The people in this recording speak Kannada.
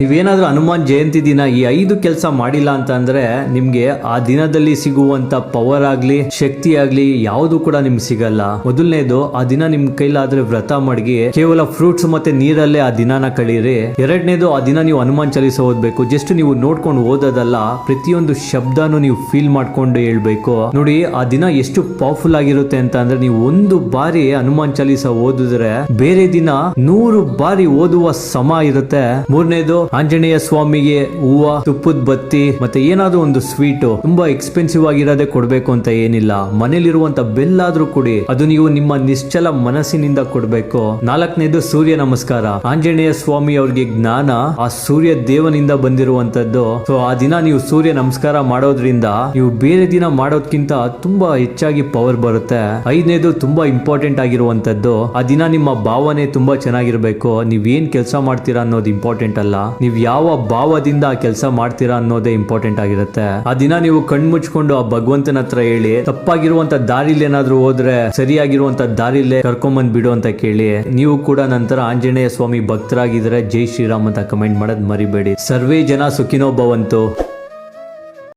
ನೀವೇನಾದ್ರೂ ಹನುಮಾನ್ ಜಯಂತಿ ದಿನ ಈ 5 ಕೆಲಸ ಮಾಡಿಲ್ಲ ಅಂತ ಅಂದ್ರೆ ನಿಮ್ಗೆ ಆ ದಿನದಲ್ಲಿ ಸಿಗುವಂತ ಪವರ್ ಆಗ್ಲಿ ಶಕ್ತಿ ಆಗ್ಲಿ ಯಾವುದು ಕೂಡ ನಿಮ್ಗೆ ಸಿಗಲ್ಲ. ಮೊದಲನೇದು, ಆ ದಿನ ನಿಮ್ ಕೈಲಾದ್ರೆ ವ್ರತ ಮಡಗಿ ಕೇವಲ ಫ್ರೂಟ್ಸ್ ಮತ್ತೆ ನೀರಲ್ಲೇ ಆ ದಿನಾನ ಕಳೀರಿ. ಎರಡನೇದು, ಆ ದಿನ ನೀವು ಹನುಮಾನ್ ಚಾಲೀಸ ಓದ್ಬೇಕು. ಜಸ್ಟ್ ನೀವು ನೋಡ್ಕೊಂಡು ಓದೋದಲ್ಲ, ಪ್ರತಿಯೊಂದು ಶಬ್ದನು ನೀವು ಫೀಲ್ ಮಾಡ್ಕೊಂಡು ಹೇಳ್ಬೇಕು. ನೋಡಿ, ಆ ದಿನ ಎಷ್ಟು ಪವರ್ಫುಲ್ ಆಗಿರುತ್ತೆ ಅಂತ ಅಂದ್ರೆ ನೀವು ಒಂದು ಬಾರಿ ಹನುಮಾನ್ ಚಾಲೀಸ ಓದಿದ್ರೆ ಬೇರೆ ದಿನ 100 ಬಾರಿ ಓದುವ ಸಮ ಇರುತ್ತೆ. ಮೂರನೇದು, ಆಂಜನೇಯ ಸ್ವಾಮಿಗೆ ಹೂವ, ತುಪ್ಪದ ಬತ್ತಿ ಮತ್ತೆ ಏನಾದ್ರೂ ಒಂದು ಸ್ವೀಟ್, ತುಂಬಾ ಎಕ್ಸ್ಪೆನ್ಸಿವ್ ಆಗಿರೋದೇ ಕೊಡ್ಬೇಕು ಅಂತ ಏನಿಲ್ಲ. ಮನೇಲಿರುವಂತ ಬೆಲ್ಲಾದ್ರೂ ಕೊಡಿ, ಅದು ನೀವು ನಿಮ್ಮ ನಿಶ್ಚಲ ಮನಸ್ಸಿನಿಂದ ಕೊಡ್ಬೇಕು. ನಾಲ್ಕನೇದು, ಸೂರ್ಯ ನಮಸ್ಕಾರ. ಆಂಜನೇಯ ಸ್ವಾಮಿ ಅವ್ರಿಗೆ ಜ್ಞಾನ ಆ ಸೂರ್ಯ ದೇವನಿಂದ ಬಂದಿರುವಂತದ್ದು. ಸೊ ಆ ದಿನ ನೀವು ಸೂರ್ಯ ನಮಸ್ಕಾರ ಮಾಡೋದ್ರಿಂದ ನೀವು ಬೇರೆ ದಿನ ಮಾಡೋದ್ಕಿಂತ ತುಂಬಾ ಹೆಚ್ಚಾಗಿ ಪವರ್ ಬರುತ್ತೆ. ಐದನೇದು, ತುಂಬಾ ಇಂಪಾರ್ಟೆಂಟ್ ಆಗಿರುವಂತದ್ದು, ಆ ದಿನ ನಿಮ್ಮ ಭಾವನೆ ತುಂಬಾ ಚೆನ್ನಾಗಿರ್ಬೇಕು. ನೀವೇನ್ ಕೆಲಸ ಮಾಡ್ತೀರಾ ಅನ್ನೋದು ಇಂಪಾರ್ಟೆಂಟ್ ಅಲ್ಲ, ನೀವ್ ಯಾವ ಭಾವದಿಂದ ಆ ಕೆಲಸ ಮಾಡ್ತೀರಾ ಅನ್ನೋದೇ ಇಂಪಾರ್ಟೆಂಟ್ ಆಗಿರುತ್ತೆ. ಆ ದಿನ ನೀವು ಕಣ್ಮುಚ್ಕೊಂಡು ಆ ಭಗವಂತನ ಹತ್ರ ಹೇಳಿ, ತಪ್ಪಾಗಿರುವಂತ ದಾರಿಲಿ ಏನಾದ್ರೂ ಹೋದ್ರೆ ಸರಿಯಾಗಿರುವಂತ ದಾರಿಲೇ ಕರ್ಕೊಂಬಂದ್ ಬಿಡು ಅಂತ ಕೇಳಿ. ನೀವು ಕೂಡ ನಂತರ ಆಂಜನೇಯ ಸ್ವಾಮಿ ಭಕ್ತರಾಗಿದ್ರೆ ಜೈ ಶ್ರೀರಾಮ್ ಅಂತ ಕಮೆಂಟ್ ಮಾಡೋದ್ ಮರಿಬೇಡಿ. ಸರ್ವೇ ಜನ ಸುಖಿನೋ ಭವಂತು.